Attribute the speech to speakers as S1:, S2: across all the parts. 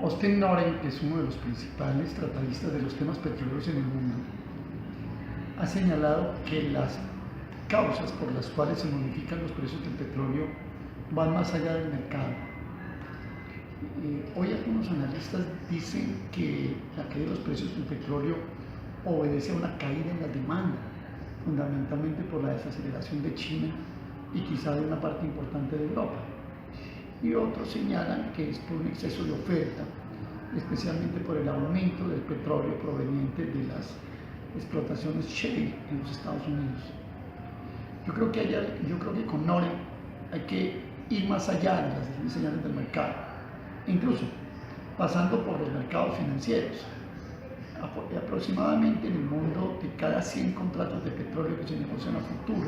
S1: Austin Noren, que es uno de los principales tratadistas de los temas petroleros en el mundo, ha señalado que las causas por las cuales se modifican los precios del petróleo van más allá del mercado. Hoy algunos analistas dicen que la caída de los precios del petróleo obedece a una caída en la demanda, fundamentalmente por la desaceleración de China y quizá de una parte importante de Europa. Y otros señalan que es por un exceso de oferta, especialmente por el aumento del petróleo proveniente de las explotaciones shale en los Estados Unidos. Yo creo que con Noren hay que ir más allá de las señales del mercado, incluso pasando por los mercados financieros. Aproximadamente en el mundo, de cada 100 contratos de petróleo que se negocian a futuro,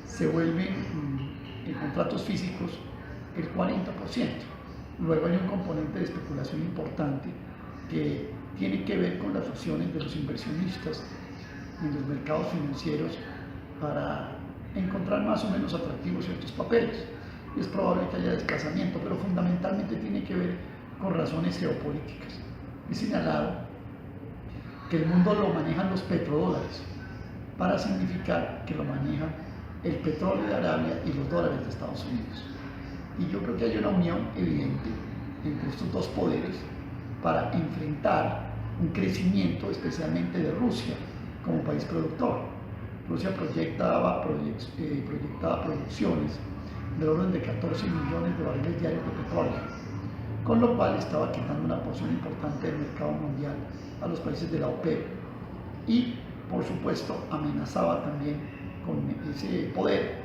S1: se vuelven en contratos físicos el 40%. Luego hay un componente de especulación importante que tiene que ver con las opciones de los inversionistas en los mercados financieros para encontrar más o menos atractivos ciertos papeles. Es probable que haya desplazamiento, pero fundamentalmente tiene que ver con razones geopolíticas. He señalado que el mundo lo manejan los petrodólares, para significar que lo manejan el petróleo de Arabia y los dólares de Estados Unidos. Y yo creo que hay una unión evidente entre estos dos poderes para enfrentar un crecimiento especialmente de Rusia como país productor. Rusia proyectaba producciones del orden de 14 millones de barriles diarios de petróleo, con lo cual estaba quitando una porción importante del mercado mundial a los países de la OPEP y, por supuesto, amenazaba también con ese poder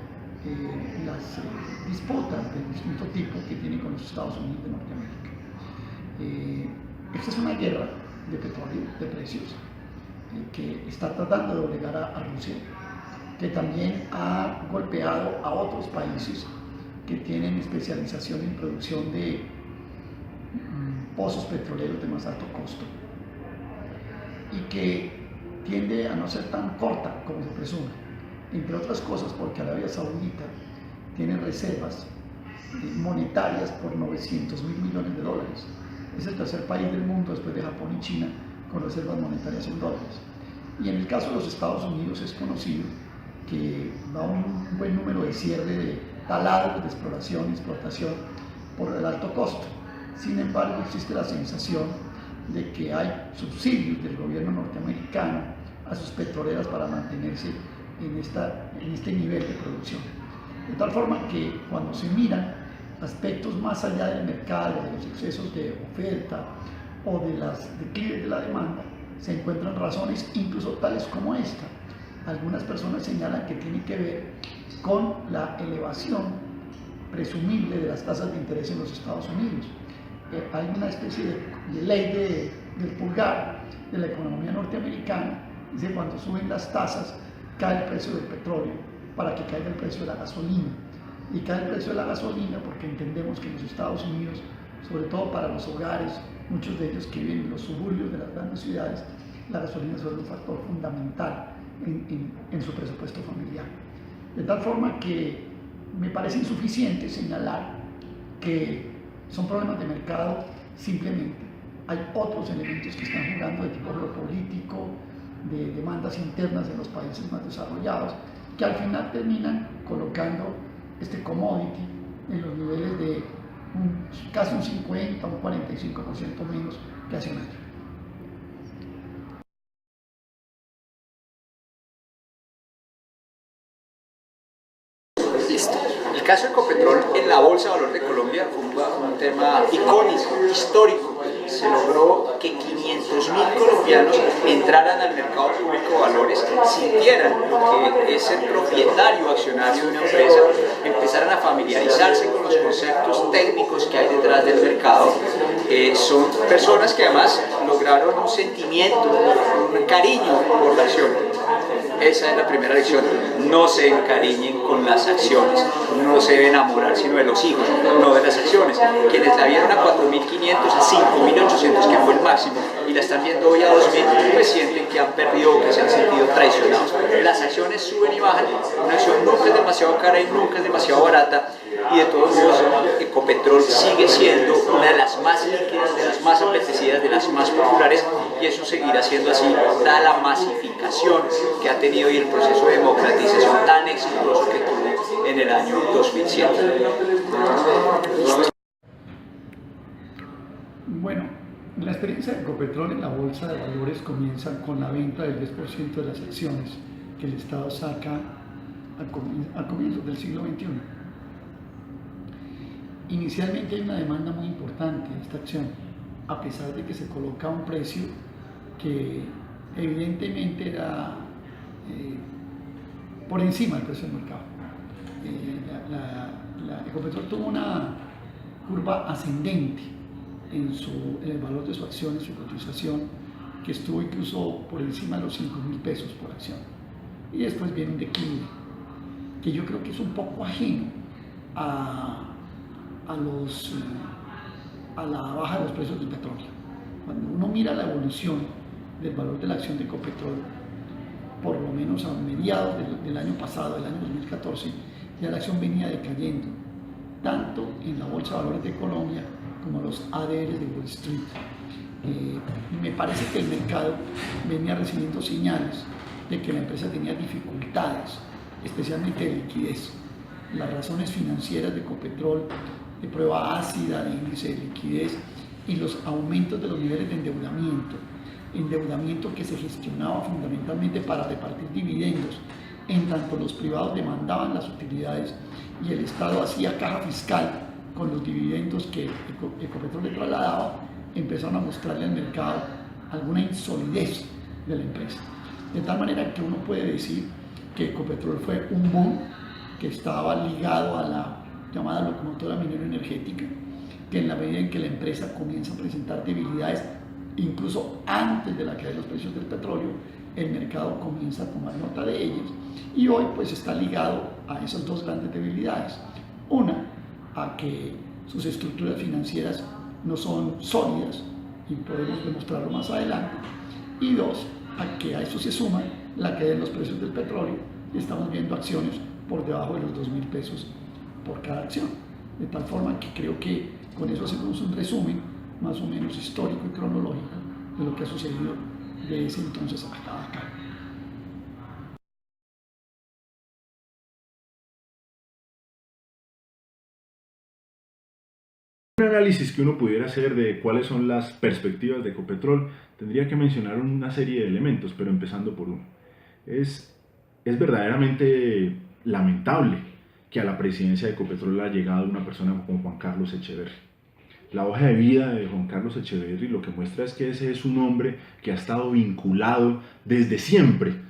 S1: las disputas de distinto tipo que tiene con los Estados Unidos de Norteamérica. Esta es una guerra de petróleo, de precios, que está tratando de obligar a Rusia, que también ha golpeado a otros países que tienen especialización en producción de pozos petroleros de más alto costo y que tiende a no ser tan corta como se presume, entre otras cosas porque Arabia Saudita tiene reservas monetarias por 900.000 millones de dólares. Es el tercer país del mundo después de Japón y China con reservas monetarias en dólares. Y en el caso de los Estados Unidos es conocido que da un buen número de cierre de talados de exploración y explotación por el alto costo. Sin embargo, existe la sensación de que hay subsidios del gobierno norteamericano a sus petroleras para mantenerse en este nivel de producción. De tal forma que cuando se miran aspectos más allá del mercado, de los excesos de oferta o de las declives de la demanda, se encuentran razones incluso tales como esta. Algunas personas señalan que tiene que ver con la elevación presumible de las tasas de interés en los Estados Unidos. Hay una especie de ley del pulgar de la economía norteamericana, dice cuando suben las tasas cae el precio del petróleo para que caiga el precio de la gasolina. Y cae el precio de la gasolina porque entendemos que en los Estados Unidos, sobre todo para los hogares, muchos de ellos que viven en los suburbios de las grandes ciudades, la gasolina es un factor fundamental en su presupuesto familiar. De tal forma que me parece insuficiente señalar que son problemas de mercado, simplemente hay otros elementos que están jugando de tipo geopolítico, de demandas internas de los países más desarrollados, que al final terminan colocando este commodity en los niveles de casi un 50 o un 45% menos que hace un año.
S2: Listo. El caso de Ecopetrol en la Bolsa de Valores de Colombia fue un tema icónico, histórico. Se logró que 500.000 colombianos entraran al mercado público de valores, sintieran lo que es ser propietario accionario de una empresa, empezaran a familiarizarse con los conceptos técnicos que hay detrás del mercado. Son personas que además lograron un sentimiento, un cariño por la acción. Esa es la primera lección. No se encariñen con las acciones. Uno no se debe enamorar sino de los hijos, no de las acciones. Quienes la vieron a 4.500, a 5.800, que fue el máximo, y la están viendo hoy a 2.000, pues sienten que han perdido, que se han sentido traicionados. Las acciones suben y bajan. Una acción nunca es demasiado cara y nunca es demasiado barata. Y de todos modos, Ecopetrol sigue siendo una de las más líquidas, de las más apetecidas, de las más populares, y eso seguirá siendo así, dada la masificación que ha tenido y el proceso de democratización tan exitoso que tuvo en el año 2007.
S1: Bueno, la experiencia de Ecopetrol en la bolsa de valores comienza con la venta del 10% de las acciones que el Estado saca a comienzos del siglo XXI. Inicialmente hay una demanda muy importante de esta acción, a pesar de que se coloca un precio que evidentemente era por encima del precio del mercado. Ecopetrol tuvo una curva ascendente en el valor de su acción, en su cotización, que estuvo incluso por encima de los 5.000 pesos por acción. Y después viene un declive, que yo creo que es un poco ajeno a la baja de los precios del petróleo. Cuando uno mira la evolución del valor de la acción de Ecopetrol, por lo menos a mediados del año pasado, del año 2014, ya la acción venía decayendo, tanto en la Bolsa de Valores de Colombia como los ADR de Wall Street. Me parece que el mercado venía recibiendo señales de que la empresa tenía dificultades, especialmente de liquidez. Las razones financieras de Ecopetrol, de prueba ácida, de índice de liquidez y los aumentos de los niveles de endeudamiento que se gestionaba fundamentalmente para repartir dividendos, en tanto los privados demandaban las utilidades y el Estado hacía caja fiscal con los dividendos que Ecopetrol le trasladaba, empezaron a mostrarle al mercado alguna insolidez de la empresa. De tal manera que uno puede decir que Ecopetrol fue un boom que estaba ligado a la llamada locomotora minera energética, que en la medida en que la empresa comienza a presentar debilidades, incluso antes de la caída de los precios del petróleo, el mercado comienza a tomar nota de ellas, y hoy pues está ligado a esas dos grandes debilidades. Una, a que sus estructuras financieras no son sólidas, y podemos demostrarlo más adelante, y dos, a que a eso se suma la caída de los precios del petróleo, y estamos viendo acciones por debajo de los 2.000 pesos por cada acción, de tal forma que creo que con eso hacemos un resumen más o menos histórico y cronológico de lo que ha sucedido de ese entonces hasta acá.
S3: Un análisis que uno pudiera hacer de cuáles son las perspectivas de Ecopetrol tendría que mencionar una serie de elementos, pero empezando por uno. Es verdaderamente lamentable que a la presidencia de Ecopetrol haya llegado una persona como Juan Carlos Echeverry. La hoja de vida de Juan Carlos Echeverry lo que muestra es que ese es un hombre que ha estado vinculado desde siempre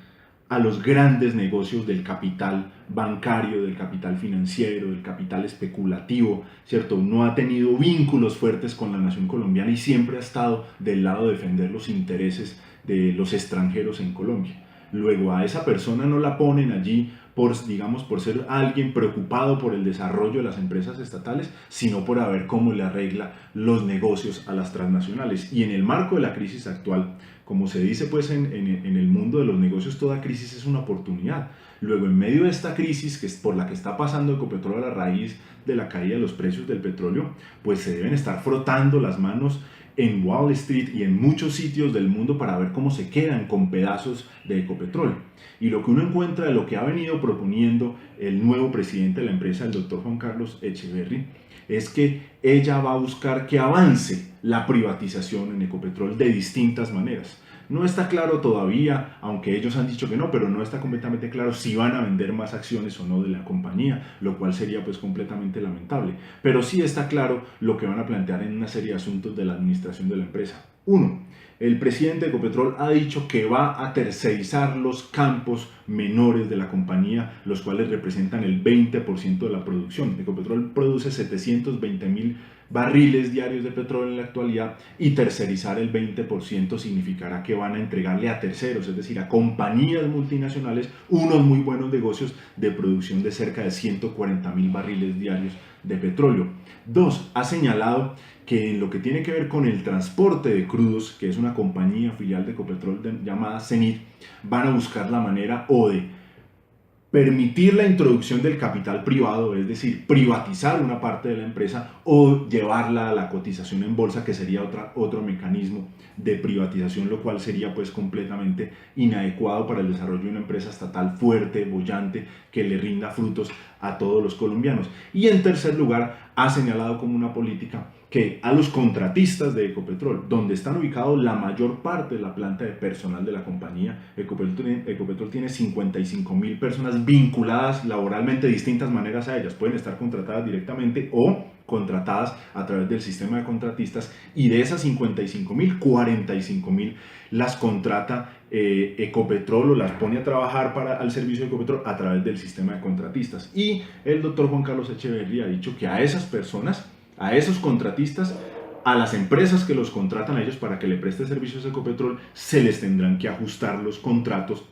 S3: a los grandes negocios del capital bancario, del capital financiero, del capital especulativo, ¿cierto? No ha tenido vínculos fuertes con la nación colombiana y siempre ha estado del lado de defender los intereses de los extranjeros en Colombia. Luego a esa persona no la ponen allí por ser alguien preocupado por el desarrollo de las empresas estatales, sino por ver cómo le arregla los negocios a las transnacionales. Y en el marco de la crisis actual, como se dice pues en el mundo de los negocios, toda crisis es una oportunidad. Luego, en medio de esta crisis que es por la que está pasando Ecopetrol a la raíz de la caída de los precios del petróleo, pues se deben estar frotando las manos en Wall Street y en muchos sitios del mundo para ver cómo se quedan con pedazos de Ecopetrol. Y lo que uno encuentra de lo que ha venido proponiendo el nuevo presidente de la empresa, el doctor Juan Carlos Echeverry, es que ella va a buscar que avance la privatización en Ecopetrol de distintas maneras. No está claro todavía, aunque ellos han dicho que no, pero no está completamente claro si van a vender más acciones o no de la compañía, lo cual sería pues completamente lamentable. Pero sí está claro lo que van a plantear en una serie de asuntos de la administración de la empresa. Uno, el presidente de Ecopetrol ha dicho que va a tercerizar los campos menores de la compañía, los cuales representan el 20% de la producción. Ecopetrol produce 720.000 barriles diarios de petróleo en la actualidad, y tercerizar el 20% significará que van a entregarle a terceros, es decir, a compañías multinacionales, unos muy buenos negocios de producción de cerca de 140.000 barriles diarios de petróleo. Dos, ha señalado que en lo que tiene que ver con el transporte de crudos, que es una compañía filial de Ecopetrol llamada Cenit, van a buscar la manera o de permitir la introducción del capital privado, es decir, privatizar una parte de la empresa o llevarla a la cotización en bolsa, que sería otro mecanismo de privatización, lo cual sería pues completamente inadecuado para el desarrollo de una empresa estatal fuerte, boyante, que le rinda frutos a todos los colombianos. Y en tercer lugar, ha señalado como una política que a los contratistas de Ecopetrol, donde están ubicados la mayor parte de la planta de personal de la compañía, Ecopetrol tiene 55.000 personas vinculadas laboralmente de distintas maneras a ellas, pueden estar contratadas directamente o contratadas a través del sistema de contratistas, y de esas 55.000, 45.000 las contrata Ecopetrol o las pone a trabajar al servicio de Ecopetrol a través del sistema de contratistas. Y el doctor Juan Carlos Echeverría ha dicho que a esas personas, a esos contratistas, a las empresas que los contratan a ellos para que le preste servicios a Ecopetrol, se les tendrán que ajustar los contratos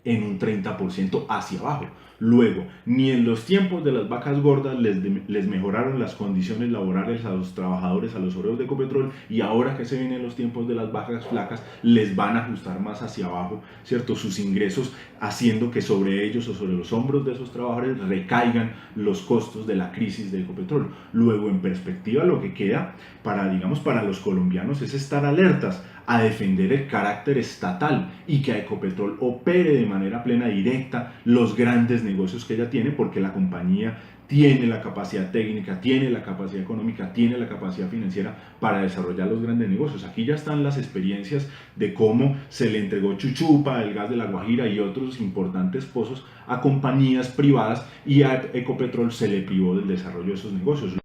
S3: en un 30% hacia abajo. Luego, ni en los tiempos de las vacas gordas les mejoraron las condiciones laborales a los trabajadores, a los obreros de Ecopetrol, y ahora que se vienen los tiempos de las vacas flacas, les van a ajustar más hacia abajo, ¿cierto?, sus ingresos, haciendo que sobre ellos o sobre los hombros de esos trabajadores recaigan los costos de la crisis de Ecopetrol. Luego, en perspectiva, lo que queda para los colombianos es estar alertas a defender el carácter estatal y que a Ecopetrol opere de manera plena, directa, los grandes negocios que ella tiene, porque la compañía tiene la capacidad técnica, tiene la capacidad económica, tiene la capacidad financiera para desarrollar los grandes negocios. Aquí ya están las experiencias de cómo se le entregó Chuchupa, el gas de La Guajira y otros importantes pozos a compañías privadas, y a Ecopetrol se le privó del desarrollo de esos negocios.